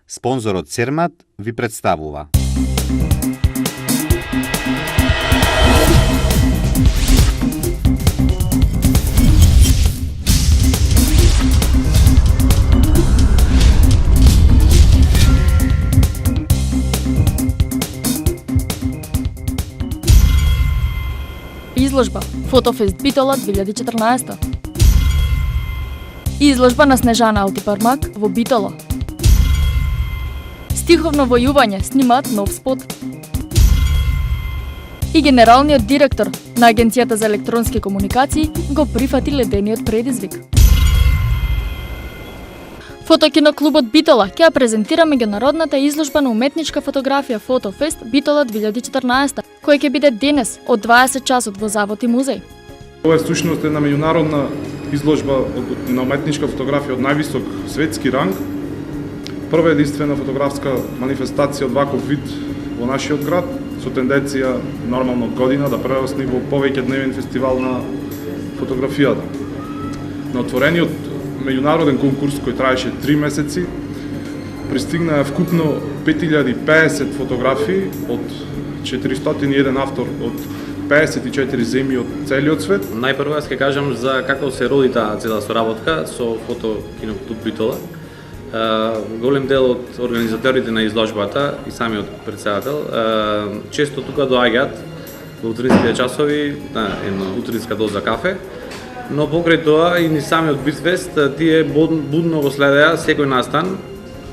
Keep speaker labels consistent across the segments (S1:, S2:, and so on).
S1: Спонзорот Цермат ви представува.
S2: Изложба Фотофест Битола 2014. Изложба на Снежана Алтипармак во Битола. Стиховно војување снимаат нов спот. И генералниот директор на Агенцијата за електронски комуникации го прифати ледениот предизвик. Фотокиноклубот Битола ќе ја презентира меѓународната изложба на уметничка фотографија Фотофест Битола 2014, која ќе биде денес од 20 часот во Завод и музеј.
S3: Ова е всушност една меѓународна изложба на уметничка фотографија од највисок светски ранг. Прва единствена фотографска манифестација од ваков вид во нашиот град, со тенденција нормално година да прерасне во повеќе дневен фестивал на фотографијата. На отворениот меѓународен конкурс кој траеше 3 месеци, пристигнаа вкупно 5050 фотографии од 401 автор од 54 земји од целиот свет.
S4: Најпрво јас ќе кажам за како се роди таа цела соработка со Фотокиноклуб Битола. Голем дел од организаторите на изложбата и самиот претседател често тука доаѓаат во утринските часови на една утринска доза кафе, но покрај тоа и ни самиот Битфест тие будно го следеа секој настан,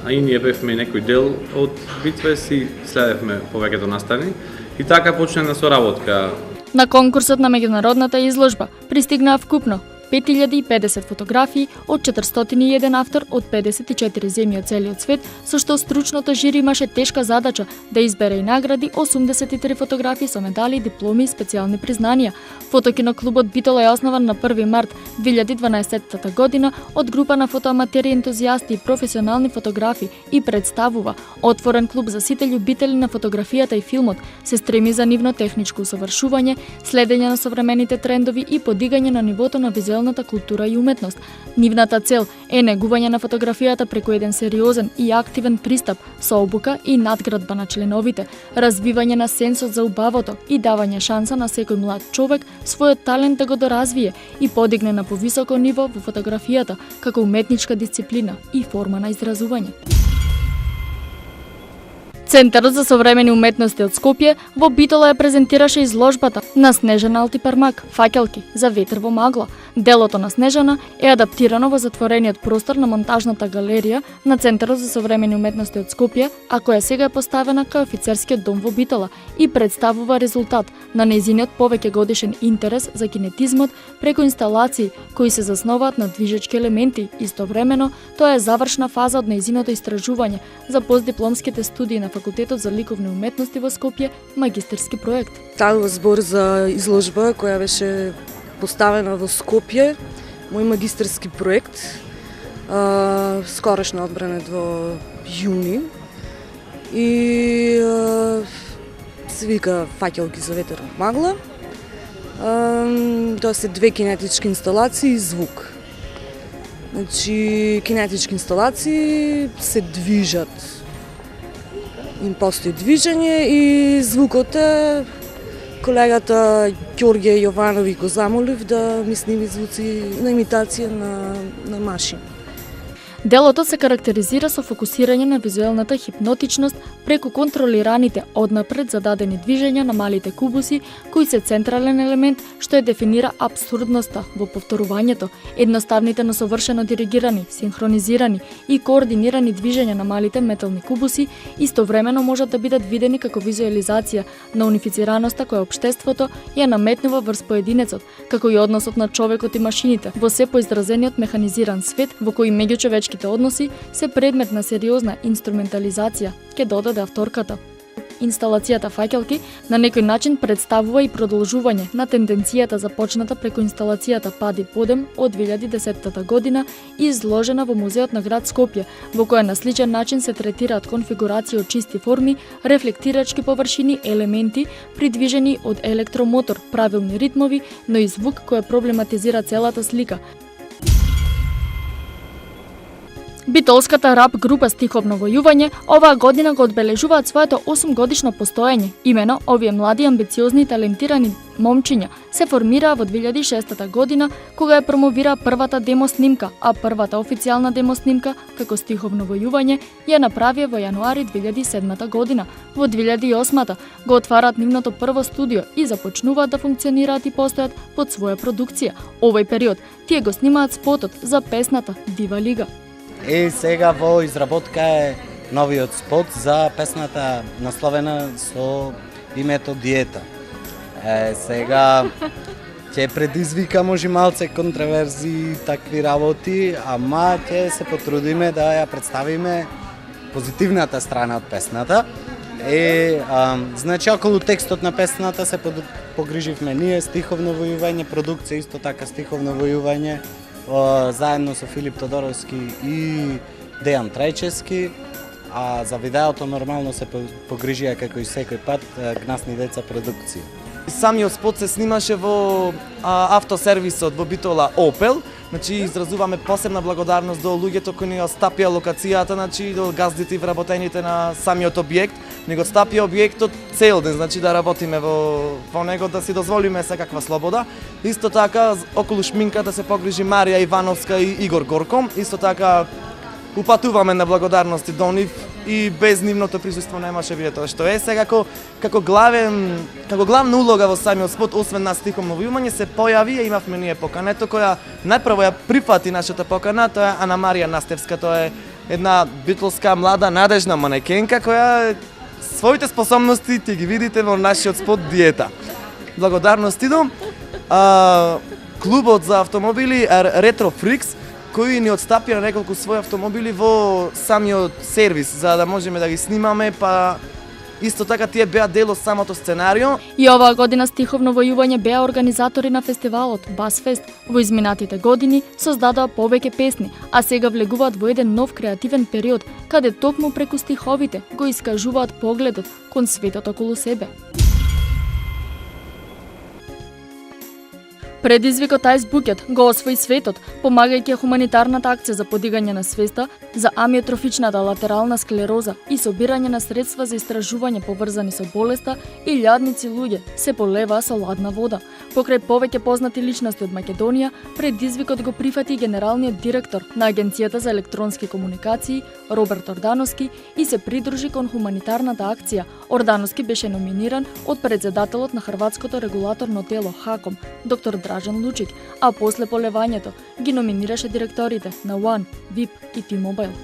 S4: а и ние бевме некој дел од Битфест и следевме повеќето настани. И така почна на соработка.
S2: На конкурсот на меѓународната изложба пристигнаа вкупно 5050 фотографии од 401 автор од 54 земји од целиот свет, со што стручното жири имаше тешка задача да избере и награди 83 фотографии со медали, дипломи и специјални признанија. Фотокиноклубот Битола е основан на 1 март 2012 година од група на фотоаматери, ентузијасти и професионални фотографи и представува отворен клуб за сите љубители на фотографијата и филмот, се стреми за нивно техничко усовршување, следење на современите трендови и подигање на нивото на визуелната култура и уметност. Нивната цел е негување на фотографијата преку еден сериозен и активен пристап со обука и надградба на членовите, развивање на сенсот за убавото и давање шанса на секој млад човек својот талент да го доразвие и подигне на повисоко ниво во фотографијата како уметничка дисциплина и форма на изразување. Центарот за современи уметности од Скопје во Битола ја презентираше изложбата на Снежана Алтипармак «Фаќалки за ветер во магла». Делото на Снежана е адаптирано во затворениот простор на монтажната галерија на Центарот за современи уметности од Скопје, а која сега е поставена кај офицерскиот дом во Битола и представува резултат на нејзиниот повеќе годишен интерес за кинетизмот преку инсталации кои се засноваат на движечки елементи. Истовремено, тоа е завршна фаза од нејзиното истражување за постдипломските студии на Факултетот за ликовни уметности во Скопје, магистерски проект.
S5: Става збор за изложба која беше поставена во Скопје, мој магистерски проект, скорошно одбранет во јуни и се вика «Фаќалки за ветер во магла». Тоа се 2 кинетички инсталации и звук. Значи, кинетички инсталации се движат, им постои движење и звукот е колегата Ѓорѓе Јованови го замолив да ми сними звуци на имитација на машини.
S2: Делото се карактеризира со фокусирање на визуелната хипнотичност преку контролираните однапред зададени движења на малите кубуси, кои се централен елемент што ја дефинира апсурдноста во повторувањето, едноставните но совршено диригирани, синхронизирани и координирани движења на малите метални кубуси истовремено можат да бидат видени како визуализација на унифицираноста која општеството ја наметнува врз поединецот, како и односот на човекот и машините во се поизразениот механизиран свет во кој меѓучовечките односи се предмет на сериозна инструментализација, ќе додаде авторката. Инсталацијата Фаќалки на некој начин представува и продолжување на тенденцијата започната преку инсталацијата Пади подем од 2010 година и изложена во Музеот на град Скопје, во која на сличен начин се третираат конфигурации од чисти форми, рефлектирачки површини, елементи, придвижени од електромотор, правилни ритмови, но и звук кој проблематизира целата слика. Битолската рап група Стиховно војување оваа година го одбележуваат своето 8-годишно постоење. Имено, овие млади, амбициозни и талентирани момчиња се формираа во 2006 година, кога ја промовира првата демо снимка, а првата официјална демо снимка, како Стиховно војување, ја направија во јануари 2007 година. Во 2008 го отварат нивното прво студио и започнуваат да функционираат и постојат под своја продукција. Овој период тие го снимаат спотот за песната Дива Лига.
S6: Сега во изработка е новиот спот за песната насловена со името Диета. Сега ќе предизвика може малце контроверзии, такви работи, ама ќе се потрудиме да ја представиме позитивната страна од песната. Значи, околу текстот на песната се погриживме ние, Стиховно војување, продукција исто така Стиховно војување, заедно со Филип Тодоровски и Дејан Трајчевски, а за видеото нормално се погрижија како и секој пат Гнасни деца продукција.
S7: Самиот спот се снимаше во автосервисот во Битола Опел. Значи изразуваме посебна благодарност до луѓето кои ни остапија локацијата, значи до газдите и вработените на самиот објект. Ни го стапија објектот цел ден, значи да работиме во него, да си дозволиме секаква слобода. Исто така околу шминката се погрижи Марија Ивановска и Игор Горком. Исто така упатуваме на благодарности до нив и без нивното присуство немаше биде тоа што е. Сега како главна улога во самиот спот, освен на Стиховно војување, се појави, имавме ние покането која најпрво ја прифати нашата покана, тоа е Ана Марија Настевска, тоа е една битолска млада надежна манекенка која своите способности ти ги видите во нашиот спот Диета. Благодарности до клубот за автомобили Retro Freaks, кои ни отстапија неколку своји автомобили во самиот сервис, за да можеме да ги снимаме, па исто така тие беа дел од самото сценарио.
S2: И оваа година Стиховно војување беа организатори на фестивалот Басфест. Во изминатите години создадоа повеќе песни, а сега влегуваат во еден нов креативен период, каде токму преку стиховите го искажуваат погледот кон светот околу себе. Предизвикот Ice Bucket го освои светот, помагајќи хуманитарната акција за подигање на свеста за амиотрофичната латерална склероза и собирање на средства за истражување поврзани со болеста, и илјадници луѓе се полеваа со ладна вода. Покрај повеќе познати личности од Македонија, предизвикот го прифати генералниот директор на Агенцијата за електронски комуникации Роберт Ордановски и се придружи кон хуманитарната акција. Ордановски беше номиниран од председателот на Хрватското регулаторно тело ХАКОМ, доктор Дражан Лучик, а после полевањето ги номинираше директорите на One, VIP и T-Mobile.